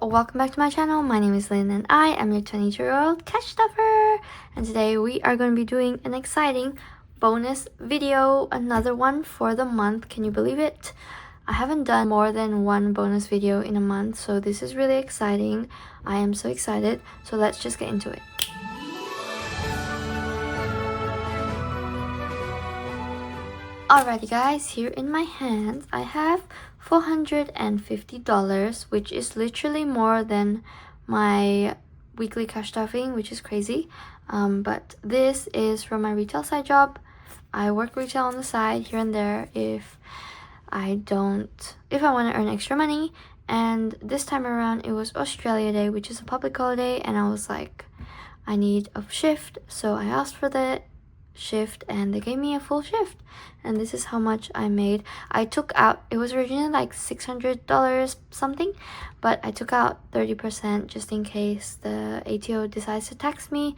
welcome back to my channel. My name is Lynn and I am your 22-year-old cash stuffer. And today we are going to be doing an exciting bonus video, another one for the month. Can you believe it? I haven't done more than one bonus video in a month, so this is really exciting. I am so excited. So let's just get into it. Alrighty guys, here in my hands I have $450, which is literally more than my weekly cash stuffing, which is crazy. But this is from my retail side job. I work retail on the side here and there if I want to earn extra money. And this time around it was Australia Day, which is a public holiday, and I was like, I need a shift, so I asked for the shift and they gave me a full shift, and this is how much I made. I took out, it was originally like $600 something, but I took out 30% just in case the ATO decides to tax me.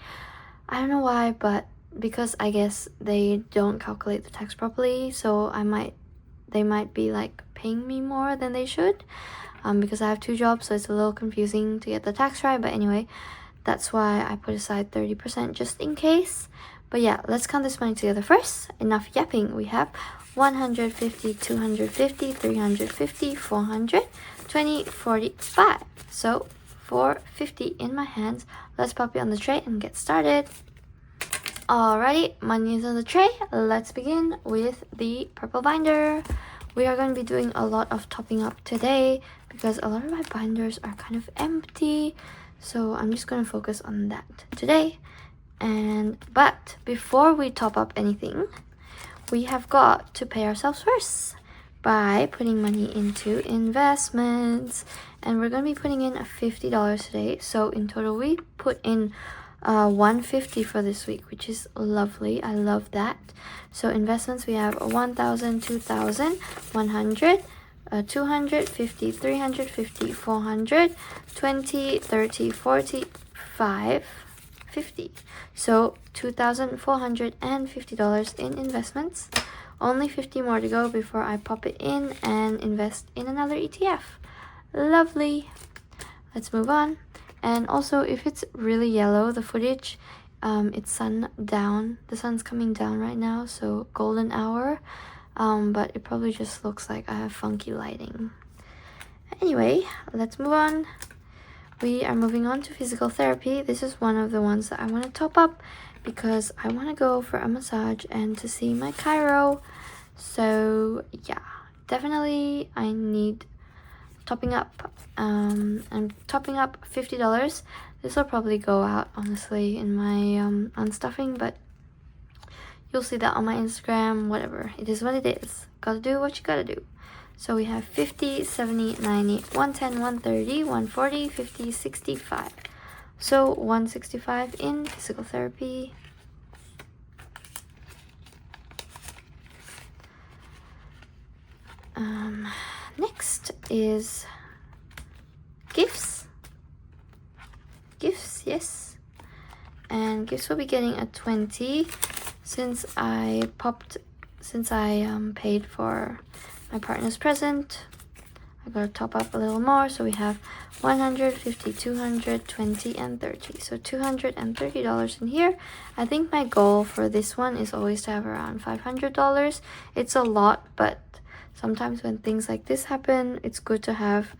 I don't know why, but because I guess they don't calculate the tax properly, so they might be like paying me more than they should, because I have two jobs, so it's a little confusing to get the tax right. But anyway, that's why I put aside 30% just in case. But yeah, let's count this money together first. Enough yapping. We have 150, 250, 350, 400, 20, 45. So 450 in my hands. Let's pop it on the tray and get started. Alrighty, money is on the tray. Let's begin with the purple binder. We are going to be doing a lot of topping up today because a lot of my binders are kind of empty. So I'm just going to focus on that today. But before we top up anything, we have got to pay ourselves first by putting money into investments, and we're going to be putting in $50 today. So in total we put in $150 for this week, which is lovely. I love that. So investments, we have 1,000, 2,000, 100, 250, 350, 400, 20, 30, 40, 5, 50. So $2,450 in investments. Only 50 more to go before I pop it in and invest in another ETF. Lovely. Let's move on. And also, if it's really yellow, the footage, it's sundown. The sun's coming down right now, so golden hour. But it probably just looks like I have funky lighting. Anyway, let's move on. We are moving on to physical therapy. This is one of the ones that I want to top up because I want to go for a massage and to see my chiro. So yeah, definitely I need topping up. I'm topping up $50. This will probably go out honestly in my unstuffing, but you'll see that on my Instagram. Whatever, it is what it is. Gotta do what you gotta do. So we have 50, 70, 90, 110, 130, 140, 50, 65. So 165 in physical therapy. Next is gifts. Gifts, yes. And gifts will be getting a 20 since I paid for my partner's present. I gotta top up a little more, so we have 150, 200, 20, and 30. So $230 in here. I think my goal for this one is always to have around $500. It's a lot, but sometimes when things like this happen, it's good to have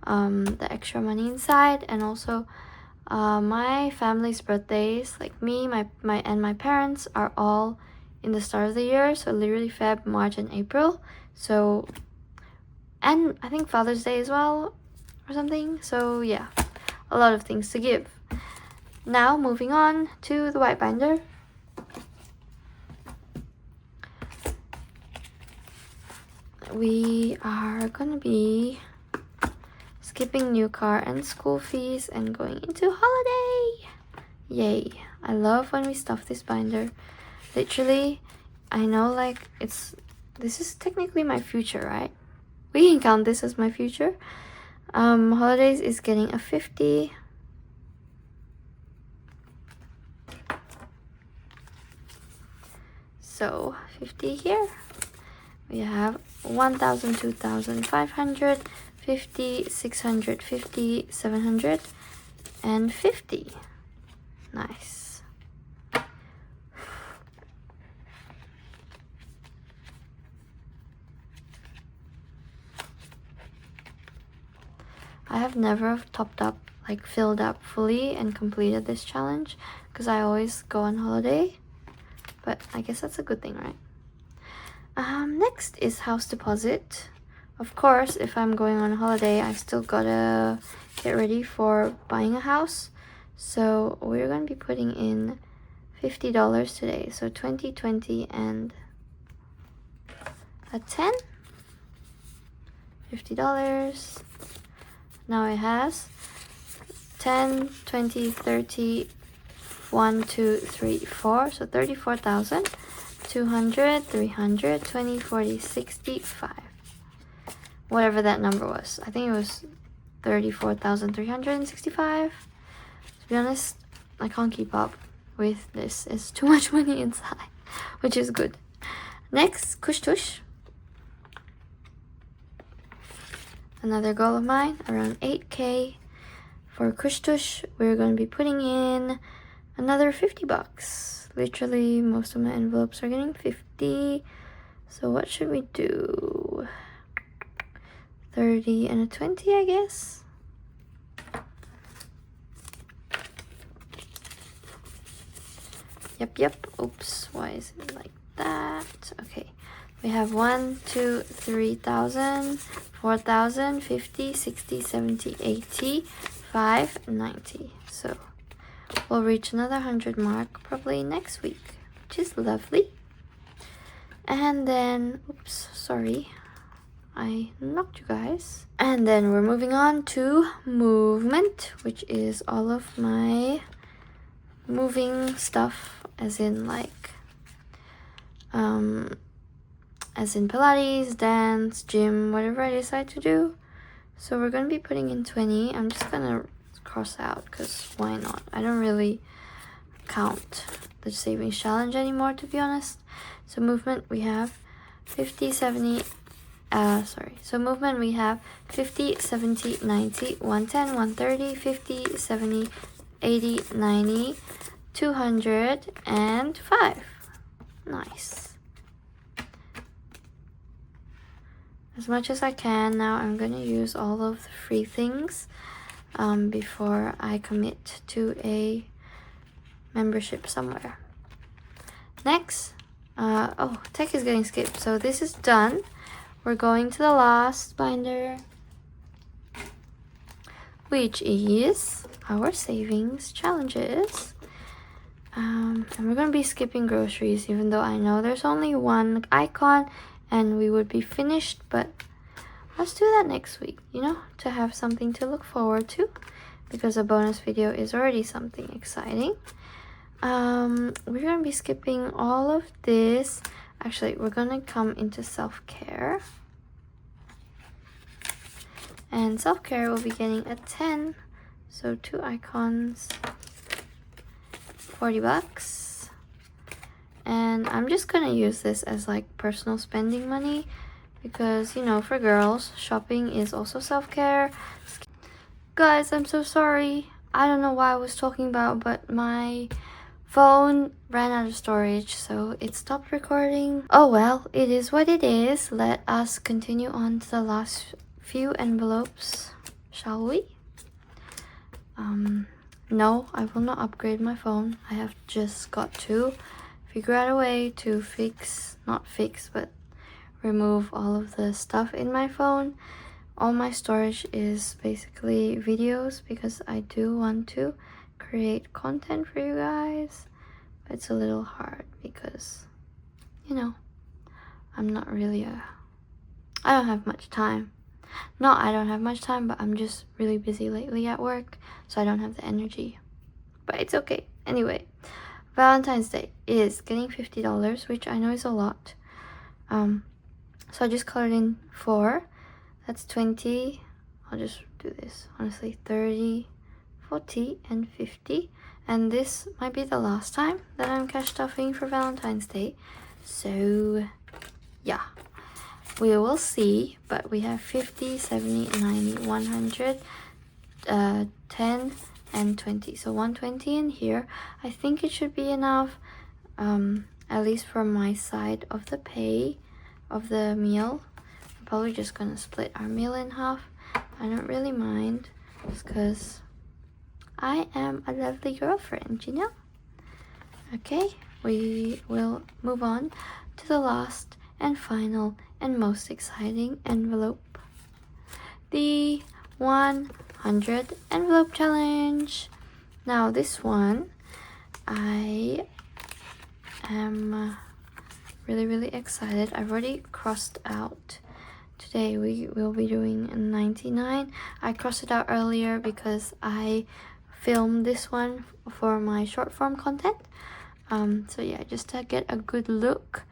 the extra money inside. And also my family's birthdays, like me, my parents, are all in the start of the year, so literally Feb, March, and April. So, and I think Father's Day as well or something. So yeah, a lot of things to give. Now moving on to the white binder. We are gonna be skipping new car and school fees and going into holiday. Yay. I love when we stuff this binder. Literally, I know, like, this is technically my future, right? We can count this as my future. Holidays is getting a 50. So 50 here. We have 1,000, 2,000, 500, 50, 600, 50, 700, and 50. Nice. I have never topped up, like filled up fully and completed this challenge because I always go on holiday, but I guess that's a good thing, right? Next is house deposit. Of course, if I'm going on holiday, I still gotta get ready for buying a house. So we're gonna be putting in $50 today. So 20, 20, and a 10. $50. Now it has 10, 20, 30, 1, 2, 3, 4. So 34,000. 200, 300, 20, 40, 65. Whatever that number was. I think it was 34,365. To be honest, I can't keep up with this. It's too much money inside, which is good. Next, Kush Tush. Another goal of mine, around 8K. For Kush Tush, we're going to be putting in another 50 bucks. Literally, most of my envelopes are getting 50. So what should we do? 30 and a 20, I guess. Yep. Oops, why is it like that? Okay. We have 1, 2, 3,000, 4,000, 50, 60, 70, 80, 5, 90. So we'll reach another 100 mark probably next week, which is lovely. And then, oops, sorry, I knocked you guys. And then we're moving on to movement, which is all of my moving stuff, as in like, as in Pilates, dance, gym, whatever I decide to do. So we're gonna be putting in 20. I'm just gonna cross out because why not? I don't really count the savings challenge anymore, to be honest. So movement we have 50, 70, so movement we have 50, 70, 90, 110, 130, 50, 70, 80, 90, 200, and 5. Nice. As much as I can. Now I'm gonna use all of the free things before I commit to a membership somewhere. Next, oh, tech is getting skipped, so this is done. We're going to the last binder, which is our savings challenges. And we're gonna be skipping groceries, even though I know there's only one icon and we would be finished, but let's do that next week, you know, to have something to look forward to, because a bonus video is already something exciting. We're gonna be skipping all of this. Actually, we're gonna come into self-care, and self-care will be getting a 10, so 2 icons, 40 bucks. And I'm just gonna use this as like personal spending money, because, you know, for girls, shopping is also self-care. Guys, I'm so sorry. I don't know what I was talking about, but my phone ran out of storage, so it stopped recording. Oh well, it is what it is. Let us continue on to the last few envelopes, shall we? No, I will not upgrade my phone. I have just got to figure out a way to but remove all of the stuff in my phone. All my storage is basically videos, because I do want to create content for you guys, but it's a little hard because, you know, I'm not really I don't have much time. Not I don't have much time, but I'm just really busy lately at work, so I don't have the energy, but it's okay. Anyway, Valentine's Day is getting $50, which I know is a lot. So I just colored in 4. That's 20. I'll just do this, honestly. 30, 40, and 50. And this might be the last time that I'm cash stuffing for Valentine's Day. So, yeah. we will see. But we have 50, 70, 90, 100, 10 and 20. So 120 in here. I think it should be enough, at least for my side of the pay of the meal. I'm probably just gonna split our meal in half. I don't really mind, just because I am a lovely girlfriend, you know? Okay, we will move on to the last and final and most exciting envelope. The 100 envelope challenge. Now this one, I am really excited. I've already crossed out. Today we will be doing 99. I crossed it out earlier because I filmed this one for my short form content. So yeah, just to get a good look.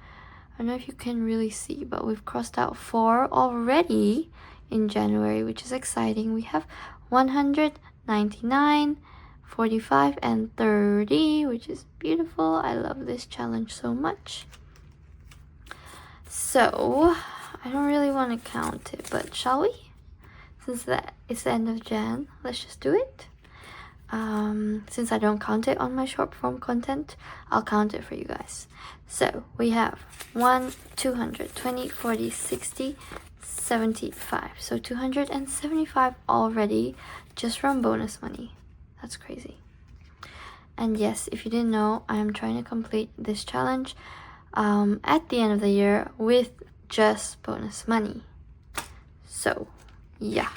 I don't know if you can really see, but we've crossed out 4 already in January, which is exciting. We have 199, 45 and 30, which is beautiful. I love this challenge so much. So I don't really want to count it, but shall we? Since that it's the end of Jan, let's just do it. Since I don't count it on my short form content, I'll count it for you guys. So we have 1, 200, 20, 40, 60, 75. So 275 already just from bonus money. That's crazy. And yes, if you didn't know, I am trying to complete this challenge at the end of the year with just bonus money. So yeah,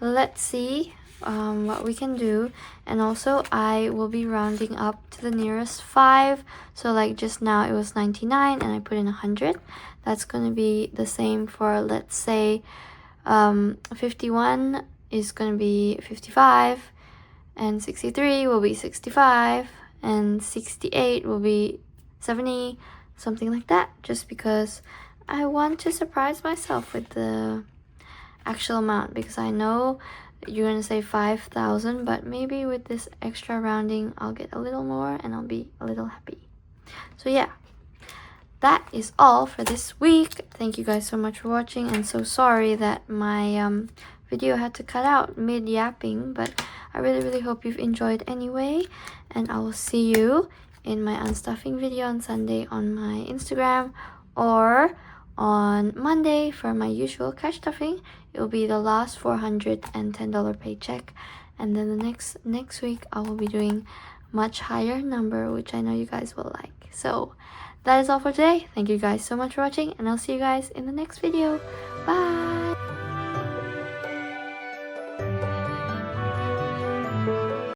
let's see what we can do. And also I will be rounding up to the nearest 5. So like just now it was 99 and I put in 100. That's going to be the same for, let's say, 51 is going to be 55, and 63 will be 65, and 68 will be 70, something like that, just because I want to surprise myself with the actual amount, because I know you're gonna say 5,000, but maybe with this extra rounding I'll get a little more and I'll be a little happy. So yeah, that is all for this week. Thank you guys so much for watching, and so sorry that my video had to cut out mid yapping, but I really hope you've enjoyed anyway, and I will see you in my unstuffing video on Sunday on my Instagram, or on Monday for my usual cash stuffing. It will be the last $410 paycheck, and then the next week I will be doing much higher number, which I know you guys will like. So that is all for today. Thank you guys so much for watching, and I'll see you guys in the next video. Bye.